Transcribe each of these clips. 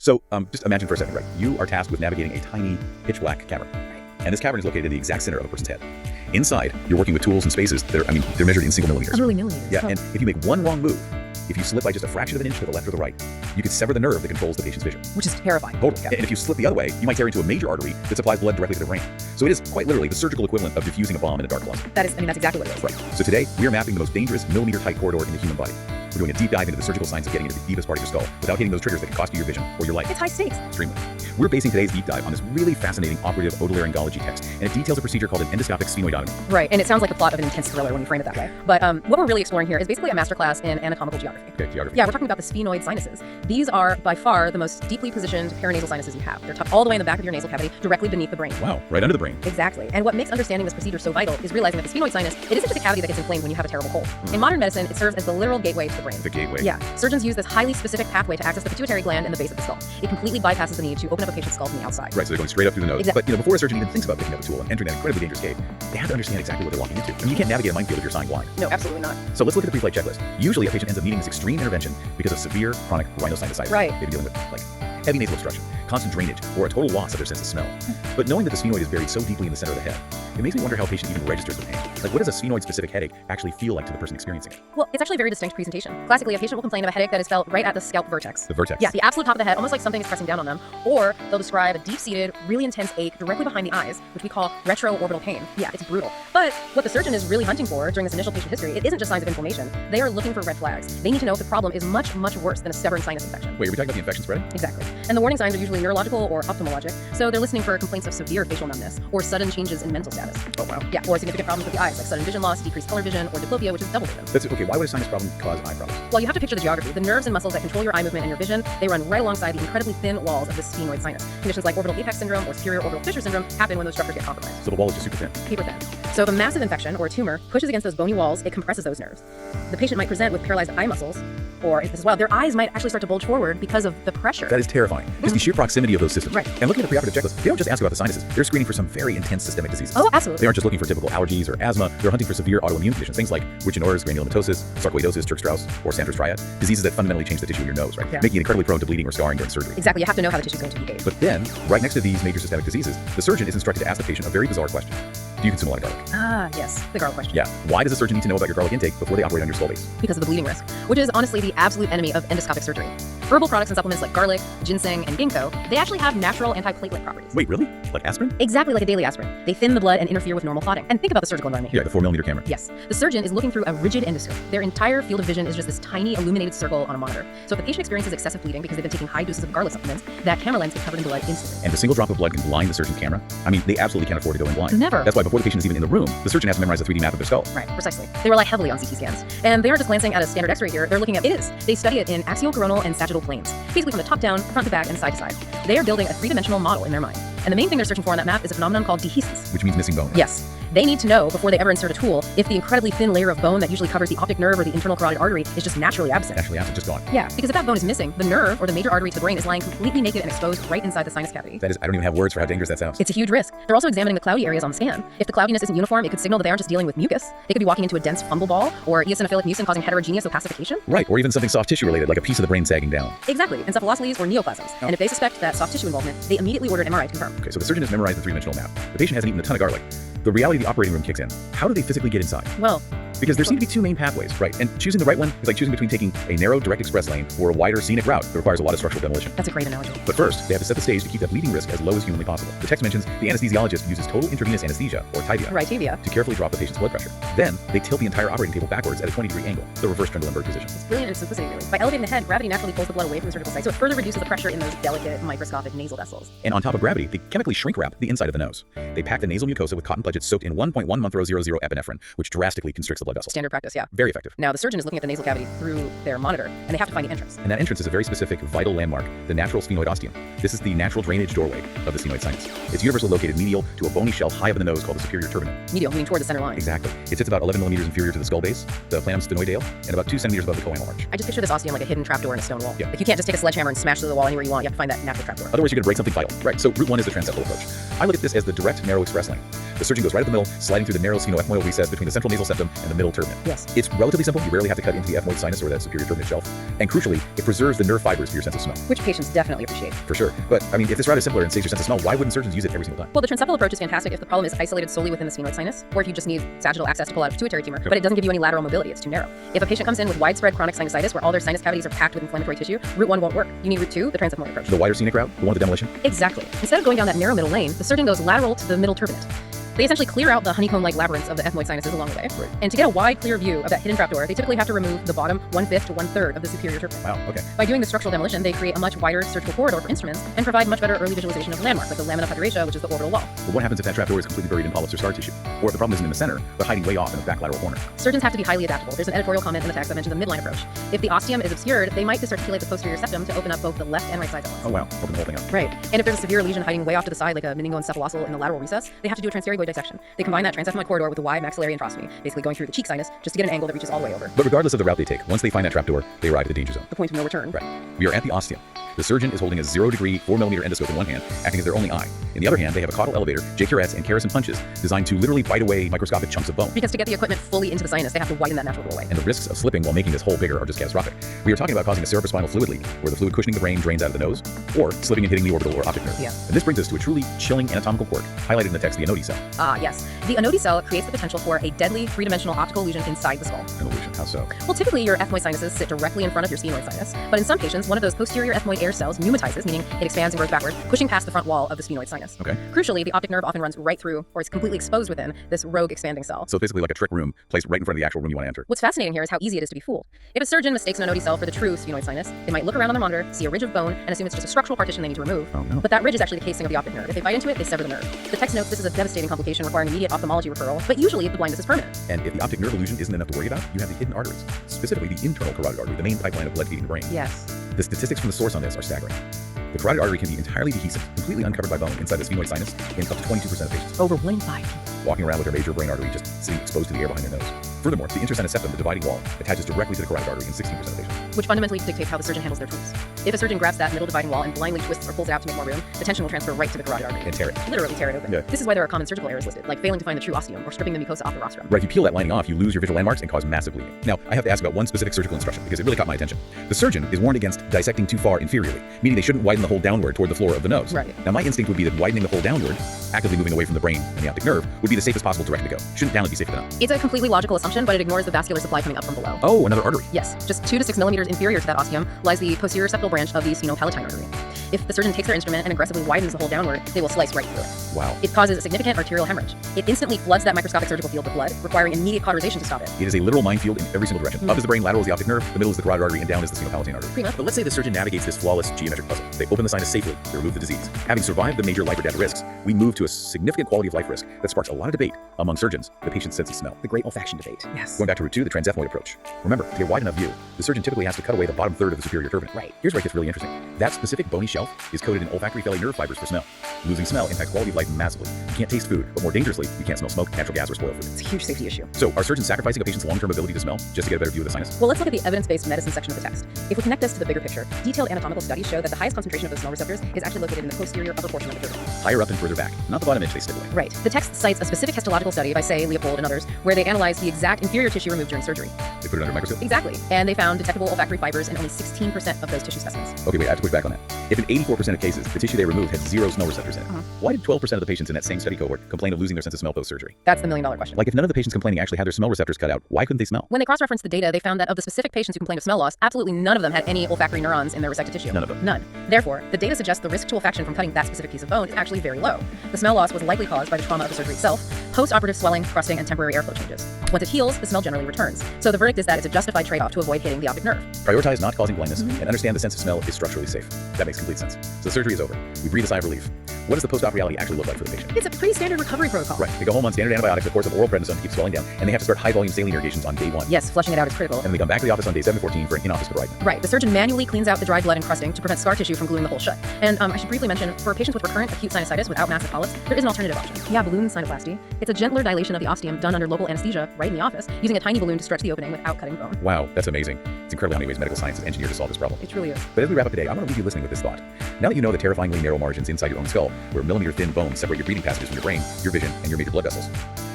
So just imagine for a second, right? You are tasked with navigating a tiny pitch black cavern. Right. And this cavern is located in the exact center of a person's head. Inside, you're working with tools and spaces that are, they're measured in single millimeters. Literally millimeters. Yeah, and if you make one wrong move, if you slip by just a fraction of an inch to the left or the right, you could sever the nerve that controls the patient's vision. Which is terrifying. Totally. And if you slip the other way, you might tear into a major artery that supplies blood directly to the brain. So it is quite literally the surgical equivalent of diffusing a bomb in a dark closet. That's exactly what it is. Right. So today, we are mapping the most dangerous millimeter-tight corridor in the human body. We're doing a deep dive into the surgical science of getting into the deepest part of your skull without hitting those triggers that can cost you your vision or your life. It's high stakes. Extremely. We're basing today's deep dive on this really fascinating operative otolaryngology text, and it details a procedure called an endoscopic sphenoidotomy. Right, and it sounds like the plot of an intense thriller when you frame it that way. But what we're really exploring here is basically a masterclass in anatomical geography. Okay, geography. Yeah, we're talking about the sphenoid sinuses. These are by far the most deeply positioned paranasal sinuses you have. They're tucked all the way in the back of your nasal cavity, directly beneath the brain. Wow, right under the brain. Exactly. And what makes understanding this procedure so vital is realizing that the sphenoid sinus, it isn't just a cavity that gets inflamed when you have a terrible cold. In modern medicine, it serves as the literal gateway to the brain. The gateway. Yeah. Surgeons use this highly specific pathway to access the pituitary gland in the base of the skull. It completely bypasses the need to open up a patient's skull from the outside. Right, so they're going straight up through the nose. Exactly. But before a surgeon even thinks about picking up a tool and entering that incredibly dangerous cave, they have to understand exactly what they're walking into. You can't navigate a minefield if you're signed blind. No, absolutely not. So let's look at the pre-flight checklist. Usually a patient ends up needing this extreme intervention because of severe chronic rhinosinusitis. Right. Maybe dealing with heavy nasal obstruction, constant drainage, or a total loss of their sense of smell. But knowing that the sphenoid is buried so deeply in the center of the head, it makes me wonder how a patient even registers the pain. Like, what does a sphenoid-specific headache actually feel like to the person experiencing it? Well, it's actually a very distinct presentation. Classically, a patient will complain of a headache that is felt right at the scalp vertex. The vertex. Yeah, the absolute top of the head, almost like something is pressing down on them. Or they'll describe a deep-seated, really intense ache directly behind the eyes, which we call retroorbital pain. Yeah, it's brutal. But what the surgeon is really hunting for during this initial patient history, it isn't just signs of inflammation. They are looking for red flags. They need to know if the problem is much, much worse than a stubborn sinus infection. Wait, are we talking about the infection spreading? Exactly. And the warning signs are usually neurological or ophthalmologic, so they're listening for complaints of severe facial numbness or sudden changes in mental status. Oh, wow. Yeah, or significant problems with the eyes, like sudden vision loss, decreased color vision, or diplopia, which is double vision. That's okay. Why would a sinus problem cause eye problems? Well, you have to picture the geography. The nerves and muscles that control your eye movement and your vision, they run right alongside the incredibly thin walls of the sphenoid sinus. Conditions like orbital apex syndrome or superior orbital fissure syndrome happen when those structures get compromised. So the wall is just super thin. Paper thin. So if a massive infection or a tumor pushes against those bony walls, it compresses those nerves. The patient might present with paralyzed eye muscles, or if this is wild, their eyes might actually start to bulge forward because of the pressure. That is terrifying. Just the sheer proximity of those systems. Right. And looking at the preoperative checklist, they don't just ask about the sinuses. They're screening for some very intense systemic diseases. Oh, absolutely. They aren't just looking for typical allergies or asthma. They're hunting for severe autoimmune conditions, things like Wichenours, granulomatosis, sarcoidosis, Turk-Strauss, or Sander's triad, diseases that fundamentally change the tissue in your nose, right? Yeah. Making it incredibly prone to bleeding or scarring during surgery. Exactly. You have to know how the tissue is going to behave. But then, right next to these major systemic diseases, the surgeon is instructed to ask the patient a very bizarre question. Do you consume a lot of garlic? Ah, yes. The garlic question. Yeah. Why does a surgeon need to know about your garlic intake before they operate on your skull base? Because of the bleeding risk, which is honestly the absolute enemy of endoscopic surgery. Herbal products and supplements like garlic, ginseng, and ginkgo, they actually have natural antiplatelet properties. Wait, really? Like aspirin? Exactly like a daily aspirin. They thin the blood and interfere with normal clotting. And think about the surgical environment Yeah, here. the 4mm camera. Yes. The surgeon is looking through a rigid endoscope. Their entire field of vision is just this tiny illuminated circle on a monitor. So if the patient experiences excessive bleeding because they've been taking high doses of garlic supplements, that camera lens is covered in blood instantly. And a single drop of blood can blind the surgeon's camera. I mean, they absolutely can't afford to go in blind. Never. That's why before the patient is even in the room, the surgeon has to memorize a 3D map of their skull. Right, precisely. They rely heavily on CT scans. And they aren't just glancing at a standard x-ray here, they're looking at They study it in axial, coronal, and sagittal planes. Basically from the top down, front to back, and side to side. They are building a three-dimensional model in their mind. And the main thing they're searching for on that map is a phenomenon called dehiscence. Which means missing bone. Yes. They need to know, before they ever insert a tool, if the incredibly thin layer of bone that usually covers the optic nerve or the internal carotid artery is just naturally absent. Actually, absent, just gone. Yeah, because if that bone is missing, the nerve or the major artery to the brain is lying completely naked and exposed right inside the sinus cavity. That is, I don't even have words for how dangerous that sounds. It's a huge risk. They're also examining the cloudy areas on the scan. If the cloudiness isn't uniform, it could signal that they aren't just dealing with mucus. They could be walking into a dense fungal ball or eosinophilic mucin causing heterogeneous opacification. Right, or even something soft tissue related, like a piece of the brain sagging down. Exactly, encephalocele or neoplasms. And if they suspect that soft tissue involvement, they immediately order an MRI to confirm. Okay, so the surgeon has memorized the three-dimensional map. The patient hasn't eaten a ton of garlic. The reality of the operating room kicks in. How do they physically get inside? Well, Because there seem to be two main pathways, right? And choosing the right one is like choosing between taking a narrow direct express lane or a wider scenic route that requires a lot of structural demolition. that's a great analogy. But first, they have to set the stage to keep that bleeding risk as low as humanly possible. The text mentions the anesthesiologist uses total intravenous anesthesia, or tibia, Right, Tavia. to carefully drop the patient's blood pressure. Then, they tilt the entire operating table backwards at a 20-degree angle, the reverse Trendelenburg position. It's brilliant in its simplicity, really. By elevating the head, gravity naturally pulls the blood away from the surgical site, so it further reduces the pressure in those delicate, microscopic nasal vessels. And on top of gravity, they chemically shrink wrap the inside of the nose. They pack the nasal mucosa with cotton pledgets soaked in 1.1 monthro00 epinephrine, which drastically constricts the blood vessels. Standard practice, yeah. Very effective. Now, the surgeon is looking at the nasal cavity through their monitor, and they have to find the entrance. And that entrance is a very specific, vital landmark, the natural sphenoid ostium. This is the natural drainage doorway of the sphenoid sinus. It's universally located medial to a bony shell high up in the nose called the superior turbinate. Medial, moving toward the center line. Exactly. It sits about 11 millimeters inferior to the skull base, the planum sphenoidale, and about 2 centimeters above the choanal arch. I just picture this ostium like a hidden trapdoor in a stone wall. Yeah. Like you can't just take a sledgehammer and smash through the wall anywhere you want. You have to find that natural trapdoor. Otherwise, you're going to break something vital. Right, so route 1 is the transeptal approach. I look at this as the direct narrow express lane. The surgeon goes right up the middle, sliding through the narrow sphenoethmoidal recess between the central nasal septum and the middle turbinate. Yes. It's relatively simple. You rarely have to cut into the ethmoid sinus or that superior turbinate shelf. And crucially, it preserves the nerve fibers for your sense of smell. Which patients definitely appreciate. For sure. But, I mean, if this route is simpler and saves your sense of smell, why wouldn't surgeons use it every single time? Well, the transeptal approach is fantastic if the problem is isolated solely within the sphenoid sinus, or if you just need sagittal access to pull out a pituitary tumor, but it doesn't give you any lateral mobility, it's too narrow. If a patient comes in with widespread chronic sinusitis where all their sinus cavities are packed with inflammatory tissue, route 1 won't work. You need route 2, the transethmoid approach. The wider scenic route, the one with the demolition? Exactly. Instead of going down that narrow middle lane, the surgeon goes lateral to the middle turbinate. They essentially clear out the honeycomb-like labyrinths of the ethmoid sinuses along the way. Right. And to get a wide, clear view of that hidden trapdoor, they typically have to remove the bottom 1/5 to 1/3 of the superior turbinate. Wow, okay. By doing the structural demolition, they create a much wider surgical corridor for instruments and provide much better early visualization of landmarks like the lamina puderacia, which is the orbital wall. But what happens if that trapdoor is completely buried in polyps or scar tissue? Or if the problem isn't in the center, but hiding way off in the back lateral corner? Surgeons have to be highly adaptable. There's an editorial comment in the text that mentions a midline approach. If the ostium is obscured, they might disarticulate the posterior septum to open up both the left and right sides at once. Oh wow, open the whole thing up. Right. And if there's a severe lesion hiding way off to the side, like a meningoencephalocele in the lateral recess, they have to do a transpharygoid dissection. They combine that transethmoid corridor with a wide maxillary enterostomy, basically going through the cheek sinus, just to get an angle that reaches all the way over. But regardless of the route they take, once they find that trapdoor, they arrive at the danger zone. The point of no return. Right. We are at the ostium. The surgeon is holding a 0-degree, 4mm endoscope in one hand, acting as their only eye. In the other hand, they have a caudal elevator, J curettes, and Carrison punches designed to literally bite away microscopic chunks of bone. Because to get the equipment fully into the sinus, they have to widen that natural doorway. And the risks of slipping while making this hole bigger are just catastrophic. We are talking about causing a cerebrospinal fluid leak, where the fluid cushioning the brain drains out of the nose, or slipping and hitting the orbital or optic nerve. Yeah. And this brings us to a truly chilling anatomical quirk, highlighted in the text, the Anodi cell. Ah, yes. The Anodi cell creates the potential for a deadly three-dimensional optical illusion inside the skull. An illusion, how so? Well, typically your ethmoid sinuses sit directly in front of your sphenoid sinus, but in some patients, one of those posterior ethmoid air cells pneumatizes, meaning it expands and grows backward, pushing past the front wall of the sphenoid sinus. Okay. Crucially, the optic nerve often runs right through, or is completely exposed within, this rogue expanding cell. So it's basically like a trick room placed right in front of the actual room you want to enter. What's fascinating here is how easy it is to be fooled. If a surgeon mistakes an Anodi cell for the true sphenoid sinus, they might look around on their monitor, see a ridge of bone, and assume it's just a structural partition they need to remove. Oh no. But that ridge is actually the casing of the optic nerve. If they bite into it, they sever the nerve. The text notes this is a devastating complication requiring immediate ophthalmology referral, but usually the blindness is permanent. And if the optic nerve illusion isn't enough to worry about, you have the hidden arteries, specifically the internal carotid artery, the main pipeline of blood feeding the brain. Yes. The statistics from the source on this are staggering. The carotid artery can be entirely dehiscent, completely uncovered by bone inside the sphenoid sinus in up to 22% of patients, Over 1 in 5. walking around with their major brain artery just sitting exposed to the air behind their nose. Furthermore, the intersinus septum, the dividing wall, attaches directly to the carotid artery in 16% of patients. Which fundamentally dictates how the surgeon handles their tools. If a surgeon grabs that middle dividing wall and blindly twists or pulls it out to make more room, the tension will transfer right to the carotid artery. And tear it. Literally tear it open. Yeah. This is why there are common surgical errors listed, like failing to find the true ostium or stripping the mucosa off the rostrum. Right, if you peel that lining off, you lose your visual landmarks and cause massive bleeding. Now, I have to ask about one specific surgical instruction because it really caught my attention. The surgeon is warned against dissecting too far inferiorly, meaning they shouldn't widen the hole downward toward the floor of the nose. Right. Now, my instinct would be that widening the hole downward, actively moving away from the brain and the optic nerve, would be the safest possible direction to go. Shouldn't downward be safer than up? It's a completely logical assumption, but it ignores the vascular supply coming up from below. Oh, another artery. Yes, just 2 to 6 millimeters inferior to that ostium lies the posterior septal branch of the sphenopalatine artery. If the surgeon takes their instrument and aggressively widens the hole downward, they will slice right through it. Wow. It causes a significant arterial hemorrhage. It instantly floods that microscopic surgical field with blood, requiring immediate cauterization to stop it. It is a literal minefield in every single direction. Mhm. Up is the brain, lateral is the optic nerve, the middle is the carotid artery, and down is the sphenopalatine artery. Prima. But let's say the surgeon navigates this flawless geometric puzzle. They open the sinus safely, they remove the disease. Having survived the major life or death risks, we move to a significant quality of life risk that sparks a lot of debate among surgeons, the patient's sense of smell. The great olfaction debate. Yes. Going back to route 2, the transethmoid approach. Remember, to get wide enough view, the surgeon typically has to cut away the bottom third of the superior turbinate. Right. Here's where it gets really interesting. That specific bony shelf is coated in olfactory felly nerve fibers for smell. Losing smell impacts quality of life massively. You can't taste food, but more dangerously, you can't smell smoke, natural gas, or spoiled food. It's a huge safety issue. So, are surgeons sacrificing a patient's long-term ability to smell just to get a better view of the sinus? Well, let's look at the evidence-based medicine section of the text. If we connect this to the bigger picture, detailed anatomical studies show that the highest concentration of those smell receptors is actually located in the posterior upper portion of the turbinate. Higher up and further back, not the bottom edge they stick away. Right. The text cites a specific histological study by, say, Leopold and others, where they analyzed the exact inferior tissue removed during surgery. They put it under a microscope? Exactly. And they found detectable olfactory fibers in only 16% of those tissue specimens. Okay, wait, I have to push back on that. If in 84% of cases, the tissue they removed had 0 smell receptors in it, Uh-huh. why did 12% of the patients in that same study cohort complain of losing their sense of smell post-surgery? That's the million-dollar question. Like, if none of the patients complaining actually had their smell receptors cut out, why couldn't they smell? When they cross-referenced the data, they found that of the specific patients who complained of smell loss, absolutely none of them had any olfactory neurons in their resected tissue. None of them. None. Therefore, the data suggests the risk to olfaction from cutting that specific piece of bone is actually very low. The smell loss was likely caused by the trauma of the surgery itself, post-operative swelling, crusting, and temporary airflow changes. Once it heals, the smell generally returns. So the verdict is that it's a justified trade-off to avoid hitting the optic nerve. Prioritize not causing blindness and understand the sense of smell is structurally safe. That makes complete sense. So the surgery is over. We breathe a sigh of relief. What does the post-op reality actually look like for the patient? It's a pretty standard recovery protocol. Right. They go home on standard antibiotics, a course of oral prednisone to keep swelling down, and they have to start high-volume saline irrigations on day 1. Yes, flushing it out is critical. And they come back to the office on day 7 to 14 for an in-office debridement. Right. The surgeon manually cleans out the dry blood and crusting to prevent scar tissue from gluing the hole shut. And I should briefly mention, for patients with recurrent acute sinusitis without massive polyps, there is an alternative option. Yeah, balloon sinuplasty. It's a gentler dilation of the ostium done under local anesthesia right in the office, using a tiny balloon to stretch the opening without cutting bone. Wow, that's amazing. It's incredible how many ways medical science is engineered to solve this problem. It truly is. But as we wrap up today, I want to leave you listening with this thought. Now that you know the terrifyingly narrow margins inside your own skull, skull, where millimeter-thin bones separate your breathing passages from your brain, your vision, and your major blood vessels.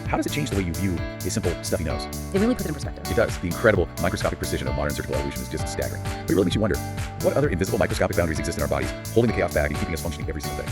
How does it change the way you view a simple, stuffy nose? It really puts it in perspective. It does. The incredible microscopic precision of modern surgical evolution is just staggering. But it really makes you wonder, what other invisible microscopic boundaries exist in our bodies, holding the chaos back and keeping us functioning every single day?